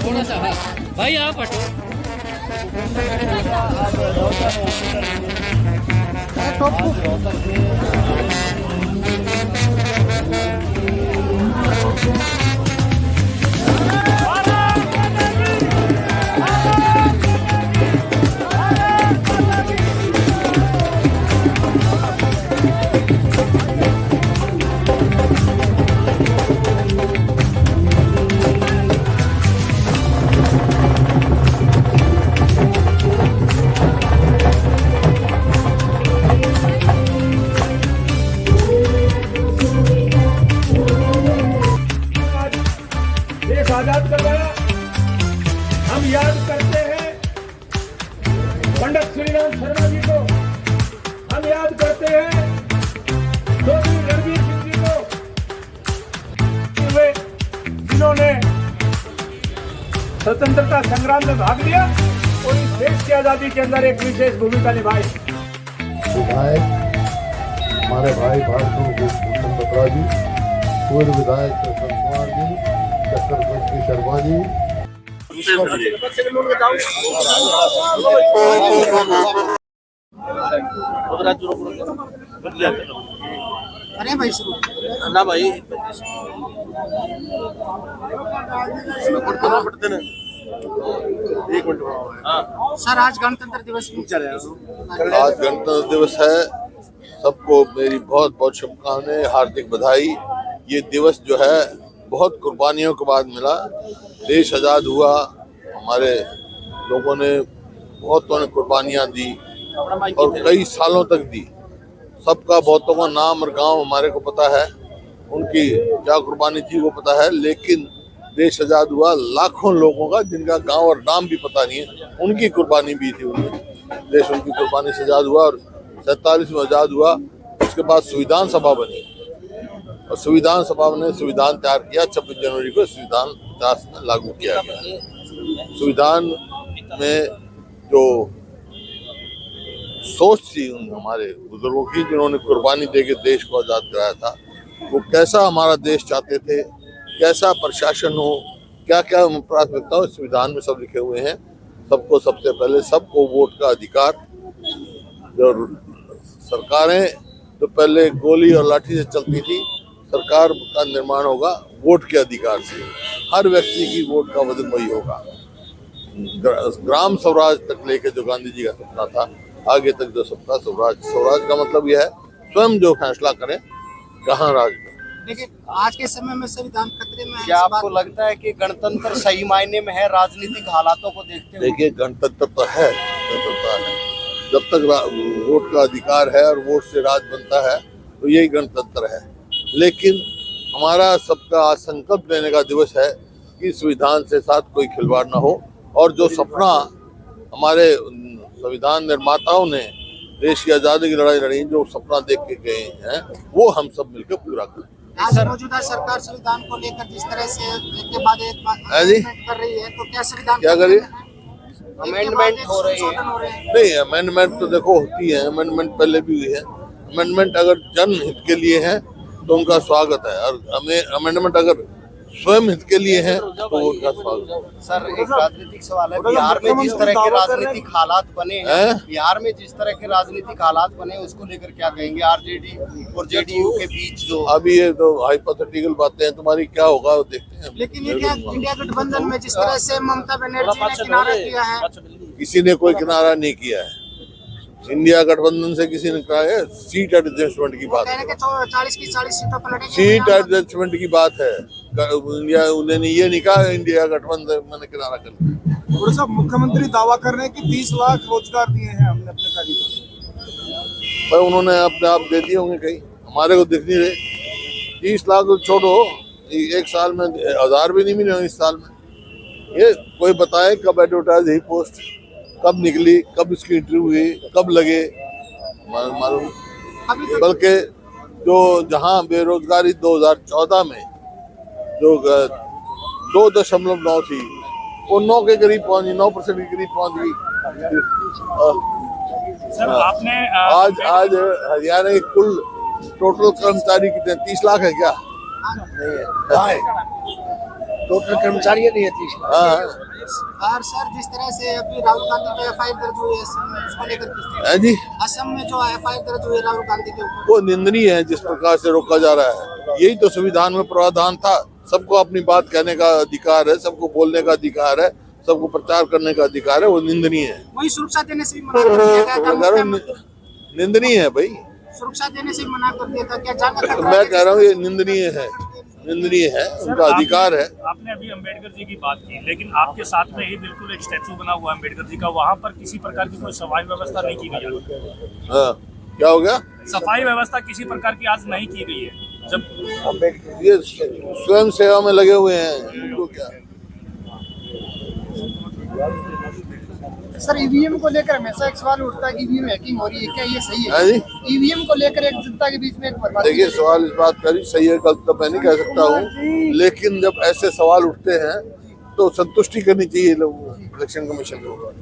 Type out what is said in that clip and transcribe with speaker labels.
Speaker 1: थोड़ा सा, हाँ भाई आप हटो।
Speaker 2: देश आजाद कर गया। हम याद करते हैं पंडित श्रीराम शर्मा जी को, हम याद करते हैं चौधरी रणजीत सिंह जी को, जिन्होंने स्वतंत्रता संग्राम में भाग लिया और इस देश की आजादी के अंदर एक विशेष भूमिका निभाई।
Speaker 3: विधायक हमारे भाई भारत भूषण बत्रा जी, पूर्व विधायक कृष्ण कुमार जी, चक्रवर्ती शर्मा जी,
Speaker 1: अरे भाई शुरू ना भाई सर, आज गणतंत्र दिवस
Speaker 3: आज गणतंत्र दिवस है। सबको मेरी बहुत बहुत शुभकामनाएं, हार्दिक बधाई। ये दिवस जो है बहुत कुर्बानियों के बाद मिला। देश आज़ाद हुआ, हमारे लोगों ने बहुतों ने कुर्बानियाँ दी और कई सालों तक दी। सबका बहुतों का नाम और गांव हमारे को पता है, उनकी क्या कुर्बानी थी वो पता है। लेकिन देश आज़ाद हुआ लाखों लोगों का जिनका गांव और नाम भी पता नहीं है, उनकी कुर्बानी भी थी। उनमें देश उनकी कुर्बानी से आज़ाद हुआ और 47 में आज़ाद हुआ। उसके बाद संविधान सभा बनी और संविधान सभा ने संविधान तैयार किया। 26 जनवरी को संविधान 50 में लागू किया गया। संविधान में जो सोच थी उन हमारे बुजुर्गों की, जिन्होंने कुर्बानी देके देश को आज़ाद कराया था, वो कैसा हमारा देश चाहते थे, कैसा प्रशासन हो, क्या क्या प्राथमिकता हो, संविधान में सब लिखे हुए हैं। सबको सबसे पहले सबको वोट का अधिकार। जो सरकारें तो पहले गोली और लाठी से चलती थी, सरकार का निर्माण होगा वोट के अधिकार से। हर व्यक्ति की वोट का वजन वही होगा। ग्राम स्वराज तक लेके जो गांधी जी का सपना था, आगे तक जो सपना स्वराज का मतलब यह है स्वयं जो फैसला करें कहाँ राज करें।
Speaker 1: लेकिन आज के समय में संविधान खतरे में है।
Speaker 4: क्या आपको लगता है कि गणतंत्र सही मायने में है राजनीतिक हालातों को देखते हुए?
Speaker 3: देखिए, गणतंत्र तो है, स्वतंत्रता है। जब तक वोट का अधिकार है और वोट से राज बनता है तो यही गणतंत्र है। लेकिन हमारा सबका आज संकल्प लेने का दिवस है कि संविधान से साथ कोई खिलवाड़ ना हो और जो सपना हमारे संविधान निर्माताओं ने देश की आजादी की लड़ाई लड़ी, जो सपना देख के गए हैं, वो हम सब मिलकर पूरा करें।
Speaker 1: आज मौजूदा सरकार संविधान को लेकर जिस तरह से एक के बाद एक अमेंडमेंट कर रही है, तो क्या संविधान
Speaker 3: क्या करिए
Speaker 4: अमेंडमेंट हो रही है?
Speaker 3: नहीं, अमेंडमेंट तो देखो होती है, अमेंडमेंट पहले भी हुई है। अमेंडमेंट अगर जन हित के लिए है तो उनका स्वागत है, और अमेंडमेंट अगर स्वयं हित के लिए है तो उनका स्वागत है।
Speaker 4: सर, एक राजनीतिक सवाल है। बिहार में जिस तरह के राजनीतिक हालात बने हैं, बिहार में जिस तरह के राजनीतिक हालात बने, उसको लेकर क्या कहेंगे? आरजेडी और जेडीयू के बीच जो
Speaker 3: अभी ये तो हाइपोथेटिकल बातें हैं तुम्हारी, क्या होगा वो देखते हैं।
Speaker 1: लेकिन इंडिया गठबंधन में जिस तरह से ममता बनर्जी ने किनारा किया है,
Speaker 3: किसी ने कोई किनारा नहीं किया है। इंडिया गठबंधन से किसी ने कहा है सीट एडजस्टमेंट की बात है।
Speaker 1: 40 की 40 सीटों पर लड़ेंगे।
Speaker 3: सीट एडजस्टमेंट की बात है। इंडिया उन्होंने ये नहीं कहा इंडिया गठबंधन मैंने किनारा कर लिया।
Speaker 5: और सब मुख्यमंत्री दावा कर रहे हैं कि 30 लाख रोजगार दिए हैं हमने अपने कार्यकाल।
Speaker 3: पर उन्होंने अपने आप दे दिए होंगे, कहीं हमारे को दिख नहीं रहे। 30 लाख तो छोड़ो, एक साल में 1000 भी नहीं मिले इस साल में। ये कोई बताए कब एडवर्टाइज हुई पोस्ट, कब निकली, कब इसकी इंटरव्यू हुई, कब लगे, मालूम। बल्कि जो जहां बेरोजगारी 2014 में जो 2.9 थी, वो 9 के करीब पहुंच गई, 9% के करीब पहुंच गई। आज हरियाणा के कुल टोटल कर्मचारी कितने, 30 लाख है क्या?
Speaker 6: टोटल कर्मचारी नहीं है 30 लाख।
Speaker 3: हाँ
Speaker 1: और सर जिस तरह से अभी राहुल गांधी पे एफआईआर दर्ज हुई है असम में, उसको लेकर किस तरह?
Speaker 3: है जी,
Speaker 1: असम में जो एफआईआर दर्ज हुई है राहुल गांधी के ऊपर,
Speaker 3: वो निंदनीय है जिस प्रकार से रोका जा रहा है। यही तो संविधान में प्रावधान था, सबको अपनी बात कहने का अधिकार है, सबको बोलने का अधिकार है, सबको प्रचार करने का अधिकार है, वो निंदनीय है।
Speaker 1: वही सुरक्षा देने से भी मना कर दिया गया था मुख्यमंत्री,
Speaker 3: निंदनीय है भाई,
Speaker 1: सुरक्षा देने से भी मना कर दिया था। क्या जाना
Speaker 3: तो मैं कह रहा हूँ ये निंदनीय है, निंदनीय है, उनका अधिकार है।
Speaker 7: आपने अभी अम्बेडकर जी की बात की, लेकिन आपके साथ में ही बिल्कुल एक स्टैचू बना हुआ है अम्बेडकर जी का, वहाँ पर किसी प्रकार की कोई सफाई व्यवस्था नहीं की गई है।
Speaker 3: हाँ, क्या हो गया?
Speaker 7: सफाई व्यवस्था किसी प्रकार की आज नहीं की गई है। जब
Speaker 3: ये स्वयं सेवा में लगे हुए हैं, उनको क्या?
Speaker 1: सर ईवीएम को लेकर हमेशा एक सवाल उठता है कि ईवीएम हैकिंग हो रही है, क्या ये सही है?
Speaker 3: है जी?
Speaker 1: ईवीएम को लेकर एक जनता के बीच में एक बर्बादी
Speaker 3: देखिए, सवाल इस बात का भी सही है, गलत तो मैं नहीं कह सकता हूँ, लेकिन जब ऐसे सवाल उठते हैं तो संतुष्टि करनी चाहिए लोगों को, इलेक्शन कमीशन को।